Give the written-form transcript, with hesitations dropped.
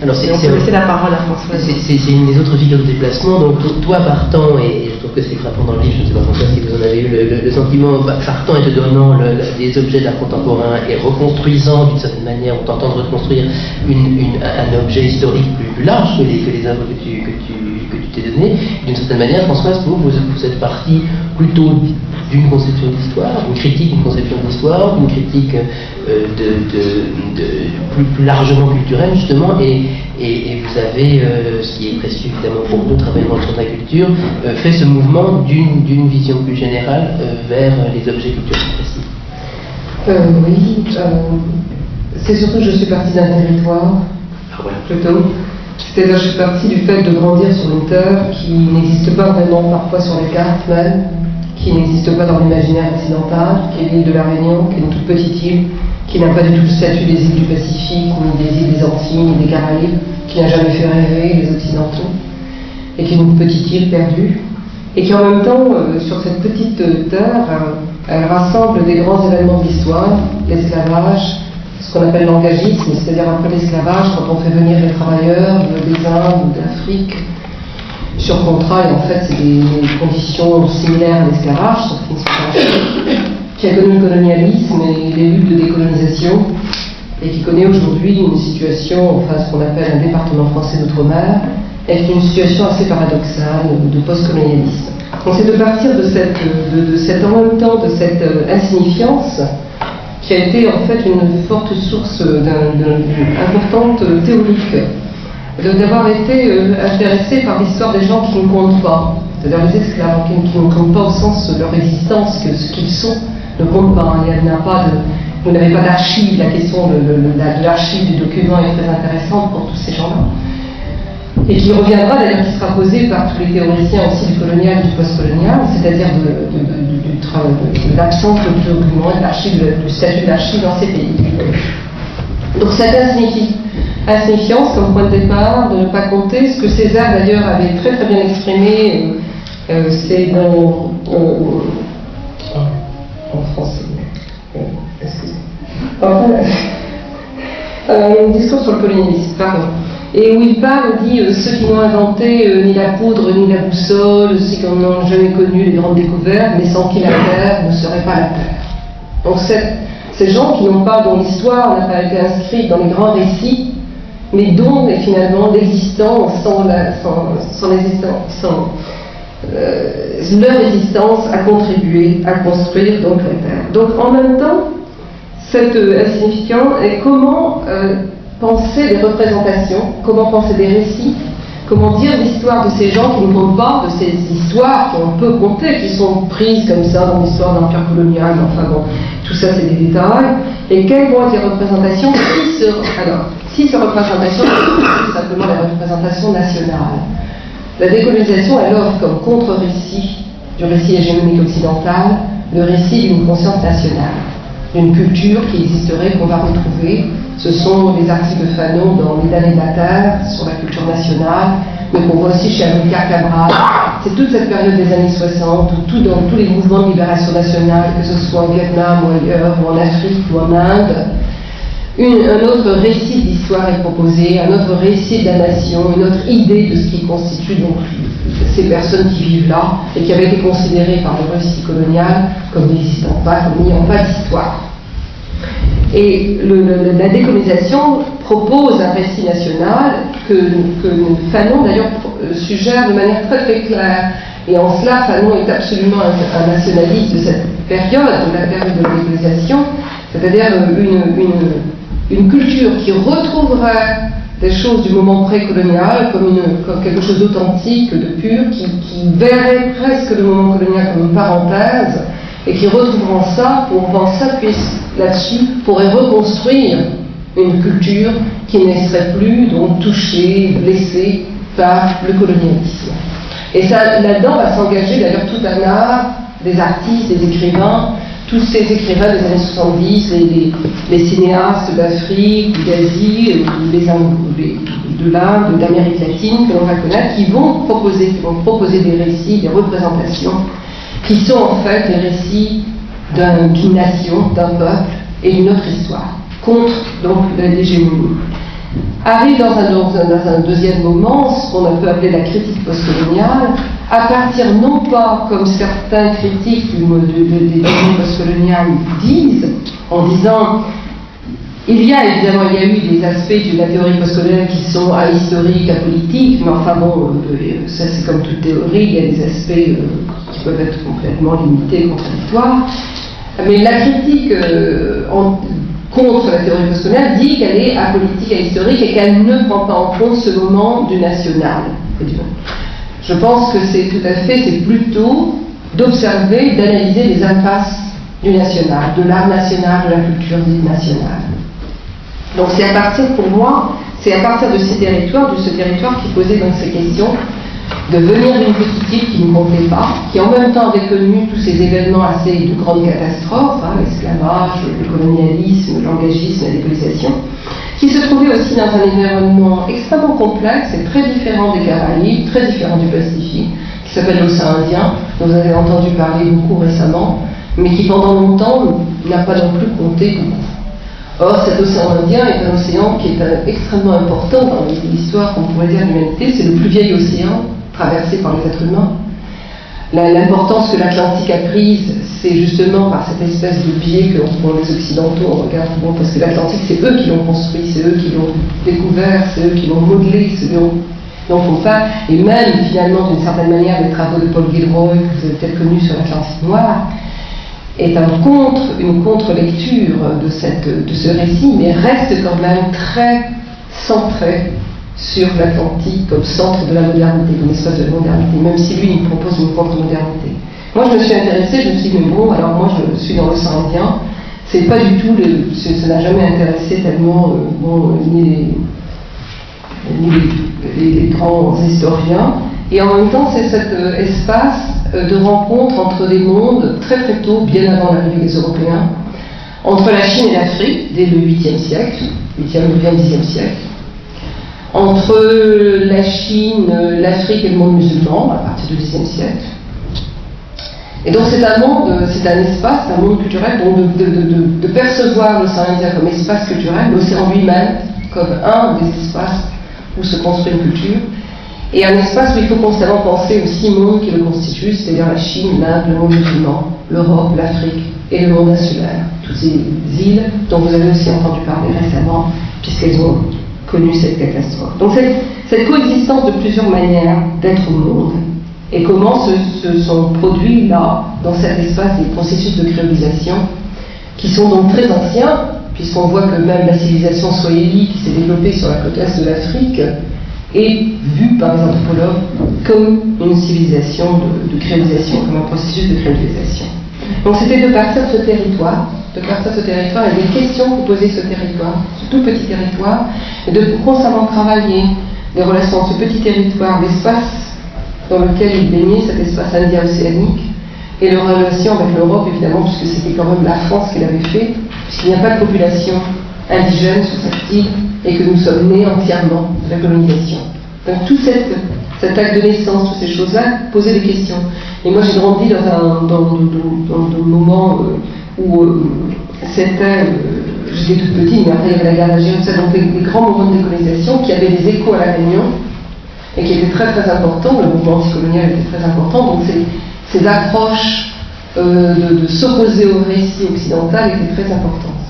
Alors on peut laisser la parole à Françoise. C'est une des autres figures de déplacement. Donc toi partant, et je trouve que c'est frappant dans le livre, je ne sais pas François si vous en avez eu le sentiment, partant et te donnant des objets d'art contemporain et reconstruisant d'une certaine manière, ou tentant de reconstruire un objet historique plus large que les œuvres que tu t'es donné. D'une certaine manière, Françoise, vous êtes partie plutôt d'une conception d'histoire, une critique d'une conception d'histoire, une critique plus largement culturelle justement, et vous avez, ce qui est précieux évidemment pour nous, travaillant sur la culture, fait ce mouvement d'une vision plus générale vers les objets culturels précis. Oui, c'est surtout que je suis partie d'un territoire, plutôt. C'est-à-dire que je suis partie du fait de grandir sur une terre qui n'existe pas vraiment parfois sur les cartes même, qui n'existe pas dans l'imaginaire occidental, qui est l'île de la Réunion, qui est une toute petite île, qui n'a pas du tout le statut des îles du Pacifique, ni des îles des Antilles, ni des Caraïbes, qui n'a jamais fait rêver les Occidentaux, et qui est une petite île perdue, et qui en même temps, sur cette petite terre, elle rassemble des grands événements de l'histoire, l'esclavage, ce qu'on appelle l'engagisme, c'est-à-dire après l'esclavage, quand on fait venir les travailleurs des Indes ou d'Afrique sur contrat, et en fait c'est des conditions similaires à l'esclavage, sauf qu'ils ne sont pas africains, qui a connu le colonialisme et les luttes de décolonisation, et qui connaît aujourd'hui une situation, enfin ce qu'on appelle un département français d'outre-mer, avec une situation assez paradoxale de post-colonialisme. Donc c'est de partir de cette en même temps de cette insignifiance qui a été en fait une forte source importante théorique, d'avoir été intéressé par l'histoire des gens qui ne comptent pas, c'est-à-dire les esclaves qui ne comptent pas au sens de leur existence, que ce qu'ils sont ne compte pas. Vous n'avez pas d'archives, la question de l'archive du document est très intéressante pour tous ces gens-là. Et qui reviendra d'ailleurs, qui sera posée par tous les théoriciens aussi du colonial et du post-colonial, c'est-à-dire de l'absence de document et du statut d'archive dans ces pays. Donc cette insignifiance comme point de départ, de ne pas compter, ce que César d'ailleurs avait très très bien exprimé, c'est dans en français. Excusez-moi. Un discours sur le colonialisme, pardon. Et où il parle, dit ceux qui n'ont inventé ni la poudre ni la boussole, ceux qui n'ont jamais connu les grandes découvertes, mais sans qui la terre ne serait pas la terre. Donc ces gens qui n'ont pas, dont l'histoire n'a pas été inscrite dans les grands récits, mais dont et finalement l'existence leur existence a contribué à construire donc la terre. Donc en même temps, cette insignifiance est comment penser des représentations, comment penser des récits, comment dire l'histoire de ces gens qui ne comptent pas, de ces histoires qu'on peut compter, qui sont prises comme ça dans l'histoire de l'Empire colonial, enfin bon, tout ça c'est des détails, et quelles vont être les représentations si ces représentations sont tout simplement la représentation nationale. La décolonisation, elle offre comme contre-récit du récit hégémonique occidental le récit d'une conscience nationale, d'une culture qui existerait, qu'on va retrouver. Ce sont les articles de Fanon dans L'État et la Terre sur la culture nationale, mais qu'on voit aussi chez Amilcar Cabral. C'est toute cette période des années 60, où dans tous les mouvements de libération nationale, que ce soit au Vietnam ou ailleurs, ou en Afrique ou en Inde, un autre récit d'histoire est proposé, un autre récit de la nation, une autre idée de ce qui constitue donc ces personnes qui vivent là et qui avaient été considérées par le récit colonial comme n'existant pas, comme n'ayant pas d'histoire. Et la décolonisation propose un récit national que Fanon d'ailleurs suggère de manière très très claire. Et en cela, Fanon est absolument un nationaliste de cette période, de la période de la décolonisation, c'est-à-dire une culture qui retrouverait des choses du moment précolonial comme quelque chose d'authentique, de pur, qui verrait presque le moment colonial comme une parenthèse, et qui retrouveront ça, pour s'appuyer là-dessus, pourrait reconstruire une culture qui ne serait plus donc touchée, blessée par le colonialisme. Et ça, là-dedans va s'engager d'ailleurs tout un art, des artistes, des écrivains, tous ces écrivains des années 70, les cinéastes d'Afrique, d'Asie, de l'Inde, d'Amérique latine que l'on va connaître, qui vont proposer des récits, des représentations, qui sont en fait les récits d'une nation, d'un peuple et d'une autre histoire, contre donc l'hégémonie. arrive dans un deuxième moment, ce qu'on peut appeler la critique postcoloniale, à partir non pas, comme certains critiques des théories postcoloniales disent, en disant il y a eu des aspects de la théorie postcoloniale qui sont ahistoriques, apolitiques, mais enfin bon, ça c'est comme toute théorie, il y a des aspects qui peuvent être complètement limités, contradictoires. Mais la critique contre la théorie postcoloniale dit qu'elle est apolitique et historique et qu'elle ne prend pas en compte ce moment du national. Je pense que c'est plutôt d'observer, d'analyser les impasses du national, de l'art national, de la culture dite nationale. Donc c'est à partir de ces territoires, de ce territoire qui posait donc ces questions, de venir d'une petite île qui ne comptait pas, qui en même temps avait connu tous ces événements assez de grandes catastrophes, l'esclavage, le colonialisme, l'engagisme, la décolonisation, qui se trouvait aussi dans un environnement extrêmement complexe et très différent des Caraïbes, très différent du Pacifique, qui s'appelle l'océan Indien, dont vous avez entendu parler beaucoup récemment, mais qui pendant longtemps n'a pas non plus compté beaucoup. Or, cet océan Indien est un océan qui est extrêmement important dans l'histoire, qu'on pourrait dire, de l'humanité. C'est le plus vieil océan traversé par les êtres humains. L'importance que l'Atlantique a prise, c'est justement par cette espèce de biais que pour les Occidentaux, on regarde, parce que l'Atlantique, c'est eux qui l'ont construit, c'est eux qui l'ont découvert, c'est eux qui l'ont modelé, c'est eux qui l'ont fait. Et même, finalement, d'une certaine manière, les travaux de Paul Gilroy, que vous avez peut-être connus sur l'Atlantique noir, est une contre-lecture de ce récit, mais reste quand même très centré sur l'Atlantique comme centre de la modernité, comme espace de la modernité, même si lui il propose une contre-modernité. Moi je me suis intéressée, je me suis dit, mais bon, alors moi je suis dans l'océan Indien, c'est pas du tout, ça n'a jamais intéressé tellement ni les grands historiens, et en même temps c'est cet espace de rencontre entre des mondes très très tôt, bien avant l'arrivée des Européens, entre la Chine et l'Afrique, dès le 8e siècle, 8e, 9e, 10e siècle, entre la Chine, l'Afrique et le monde musulman, à partir du 10e siècle. Et donc c'est un monde, c'est un espace, un monde culturel, donc de percevoir l'océan Indien comme espace culturel, l'océan lui-même comme un des espaces où se construit une culture, et un espace où il faut constamment penser aux 6 mondes qui le constituent, c'est-à-dire la Chine, l'Inde, le monde musulman, l'Europe, l'Afrique et le monde insulaire. Toutes ces îles dont vous avez aussi entendu parler récemment, puisqu'elles ont connu cette catastrophe. Donc cette coexistence de plusieurs manières d'être au monde, et comment se sont produits là, dans cet espace, des processus de créolisation, qui sont donc très anciens, puisqu'on voit que même la civilisation swahili qui s'est développée sur la côte est de l'Afrique, est vue par les anthropologues comme une civilisation de créolisation, comme un processus de créolisation. Donc c'était de partir de ce territoire et des questions que posait ce territoire, ce tout petit territoire, et de constamment travailler les relations entre ce petit territoire, l'espace dans lequel il baignait, cet espace indien-océanique, et leur relation avec l'Europe, évidemment, puisque c'était quand même la France qui l'avait fait, puisqu'il n'y a pas de population indigène sur cette île, et que nous sommes nés entièrement de la colonisation. Donc tout cet acte de naissance, toutes ces choses-là, posaient des questions. Et moi j'ai grandi dans un moment où c'était, j'étais toute petite, mais après il y avait la guerre d'Algérie, donc des grands moments de décolonisation qui avaient des échos à La Réunion, et qui étaient très très importants, le mouvement anticolonial était très important, donc ces approches de s'opposer au récit occidental étaient très importantes.